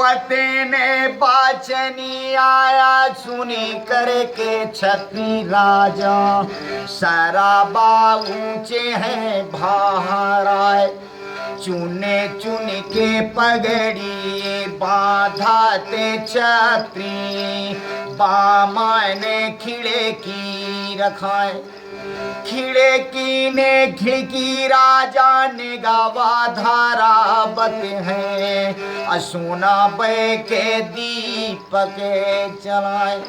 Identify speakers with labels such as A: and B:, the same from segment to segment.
A: अतेने बाचनी आया सुनी करके छत्री राजा सराबा ऊंचे हैं बाहर आए चुने चुन के पगड़ी बांधाते छत्री बामाने खिड़े की रखाए खिड़की ने खिड़की राजा ने गावा धारा बत है असुना बे के दीपक चलाए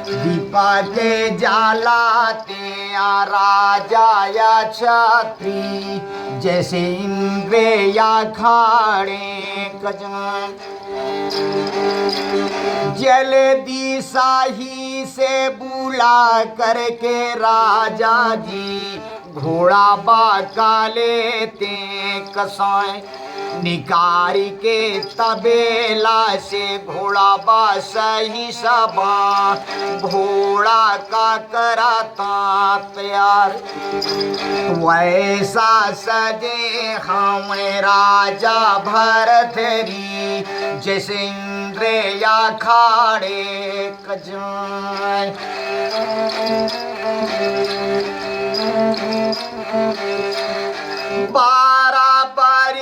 A: दीपा के जलाते राजा या छत्री जैसे इंद्र या खाड़े कजाए जल्दी शाही से बुला करके राजा जी घोड़ा बाका लेते कसाए निकारी के तबेला से घोड़ा बा सही सबा घोड़ा का कराता तैयार वैसा सजे हम राजा भरथरी जैसे इंद्र या खाड़े कजाए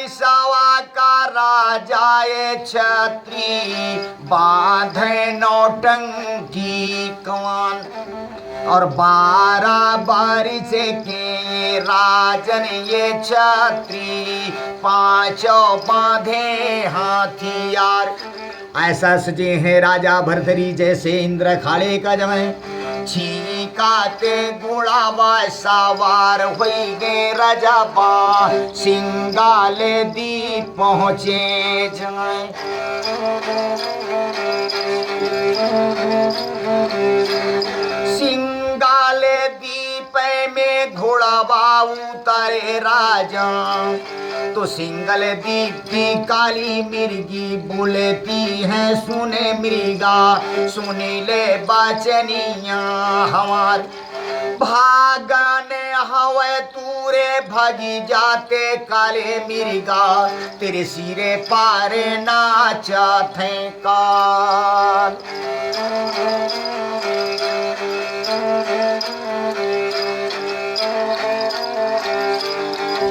A: सवा का राजा ये छत्री बांधे नौटंकी कमान और 12 बारिश के राजन ये छत्री 5 बांधे हाथियार ऐसा सजे हैं राजा भरथरी जैसे इंद्र खाड़े का जमे छीकाते घोड़ा सवार हुई गे रजबा सिंगाले दी पहुँचे जाए सिंगाले दीप में घोड़ा उतारे राजा तो सिंगल दीप की काली मिर्गी बोलती है सुने मृगा सुनी ले बचनिया हमार भागने हवे तूरे भागी जाते काले मिर्गा तेरे सिरे पारे नाचत हैं काल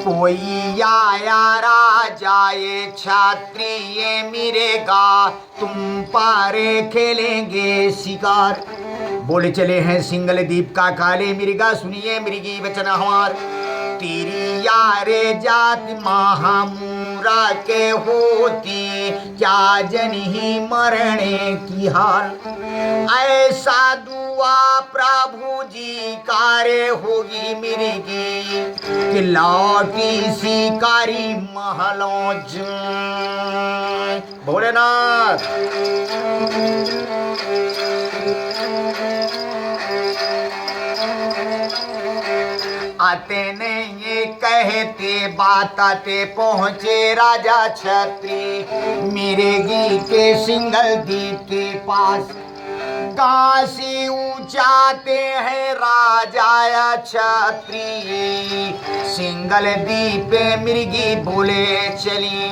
A: कोई आया राजा ये छात्री ये मिरेगा तुम पारे खेलेंगे शिकार बोले चले हैं सिंगल दीप का काले मिर्गा सुनिए मिर्गी वचन हमार तेरी यारे जात महामूरा के होती क्या जनी मरने की हाल ऐसा दुआ प्रभु जी कारे होगी मिर्गी कि लौटी शिकारी महलों जाए भोलेनाथ आते नहीं ये कहते बात आते पहुँचे राजा छत्री मिर्गी के सिंगल दीप के पास काशी ऊंचाते हैं राजा छत्री सिंगल दीप मिर्गी बोले चली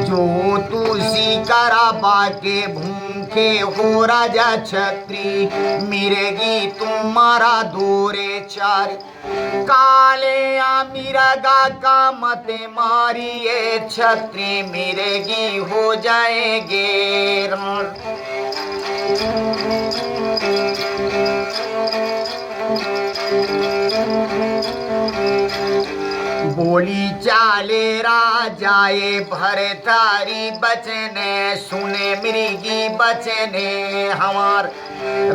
A: जो तुसी कराबा के भूखे हो राजा छत्री मिर्गी तुम्हारा दोरे चार काले या मिर्गा का मत मारिए छत्री मिर्गी हो जाएंगे बोली चाले राजा ये भरथरी बचने सुने मिर्गी बचने हमार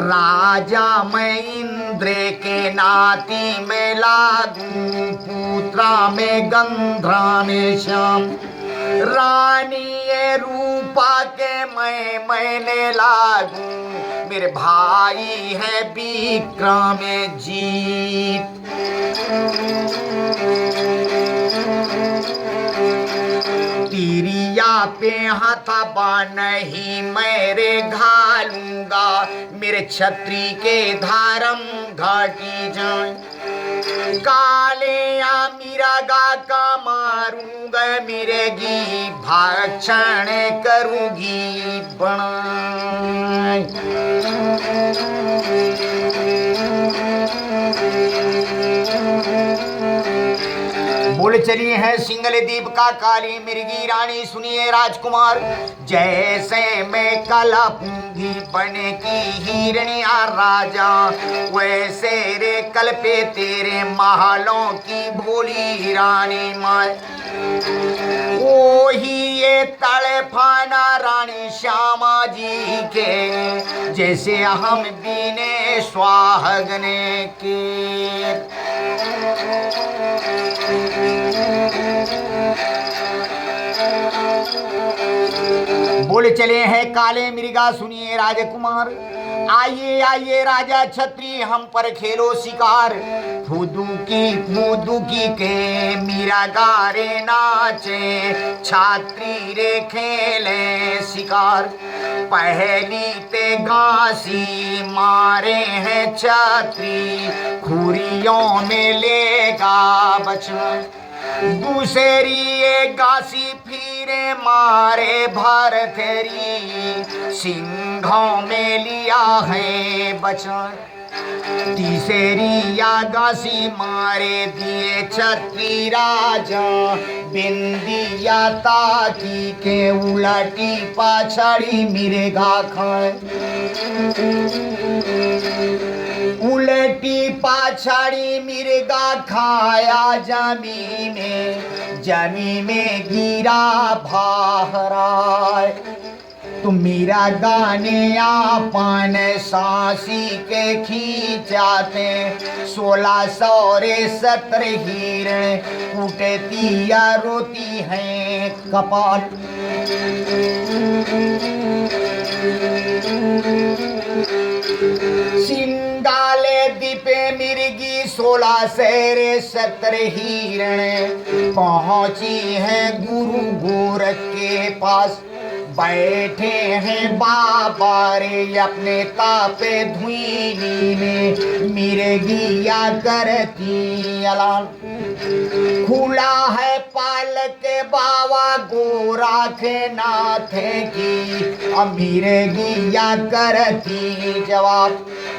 A: राजा मैं इंद्र के नाती में लागू पुत्रा में गंधरा में श्याम रानी ये रूपा के मैंने लागू मेरे भाई है विक्रम जीत तिरिया पे हथबा नहीं मेरे घालूंगा मेरे छत्री के धारम घाटी जाए काले या मिर्गा का मारूंगा मिर्गी भक्षण करूंगी बनाए। बोल चली है सिंगल दीप का काली मिर्गी रानी। सुनिए राजकुमार, जैसे मैं कलपूंगी बने की हिरनिया राजा, वैसे रे कल पे तेरे महलों की भोली रानी माँ। वही ये तड़फाना रानी श्यामा जी के, जैसे हम बीने सुहागने के। बोले चले हैं काले मृगा। सुनिए राजकुमार, आइए आइए राजा छत्री हम पर खेलो शिकार। फुदुकी के मृगा रे नाचे, छात्री रे खेले शिकार। पहली ते घासी मारे हैं छत्री, खुरियों में लेगा बचन। दूसरी ये गासी फिरे मारे भरथरी, सिंघों में लिया है बचन। तीसरी या गासी मारे दिए छत्री राजा, बिंदिया ताकी के उलटी पाछड़ी मिर्गा खाए। उलटी पाछड़ी मिर्गा खाया जमी में गिरा भाहराए। तुम मेरा गाने आपन सांसी के खींचाते, 1600 रे 17 हिरण कुटती या रोती हैं कपाल। सिंगाले दीपे मिर्गी 1600 रे 17 हिरण पहुंची है गुरु गोरख के पास। बैठे हैं बाबा रे अपने तापे धुईनी में, मिर्गिया करती अलाल। खुला है पालक के बाबा गोरख नाथ की, मिर्गिया करती जवाब।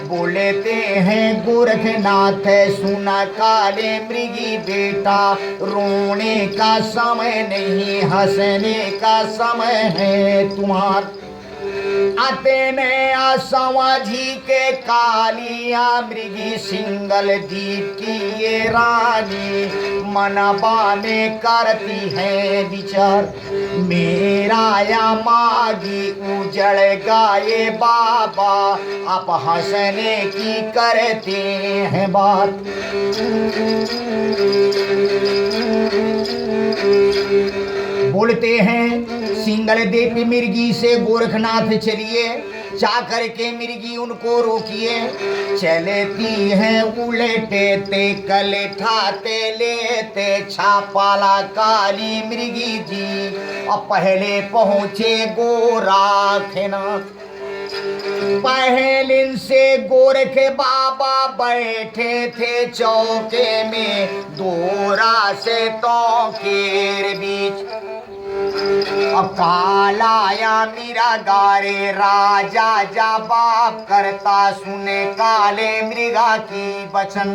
A: बोलते हैं गोरखनाथ सुना काले मृगी बेटा, रोने का समय नहीं हंसने का समय है तुम्हार। आते ने समझी के कालिया मृगी सिंगल दीप की ये रानी, मनबा में करती है विचार। मेरा या मागी उजड़ गाये बाबा, आप हंसने की करते हैं बात। बोलते हैं सिंगल देव मिर्गी से गोरखनाथ चलिए, जाकर के मिर्गी उनको रोकिए। चलती हैं उलटे ते कल ठाते लेते, छापाला काली मृगी जी। अब पहले पहुंचे गोरखनाथ, पहलिन से गोरख बाबा बैठे थे चौके में, दोरा से तो केर बीच। अब कालाया मेरा गारे राजा जवाब करता, सुने काले मृगा की वचन।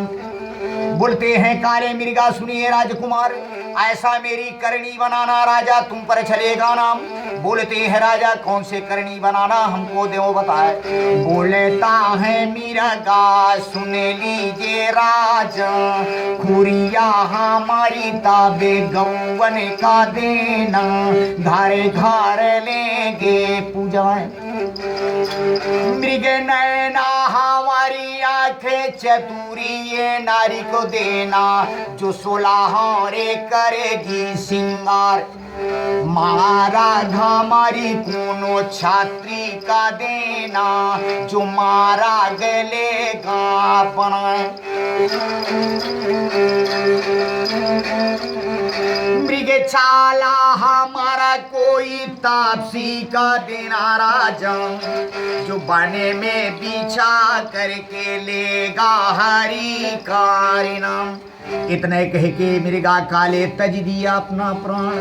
A: बोलते हैं काले मृगा सुनिए राजकुमार, ऐसा मेरी करनी बनाना राजा तुम पर चलेगा नाम। बोलते हैं राजा कौन से करनी बनाना हमको दो बताए। बोलता है मृगा सुन लीजिए राजा, खुरिया हमारी ताबे गौवन का देना, घर घर लेंगे पूजाएं। मृग नैना हमारी आंखें चतुरी ये नारी को देना, जो 16 रे करेगी सिंगार। मारा हमारी कोनो छात्री का देना, जो मारा गले का बनाए। मृग छाला हमारा कोई तापसी का देना राजा, जो बने में बिछा करके लेगा हरि का नाम। इतने कह के मृगा काले तज दिया अपना प्राण।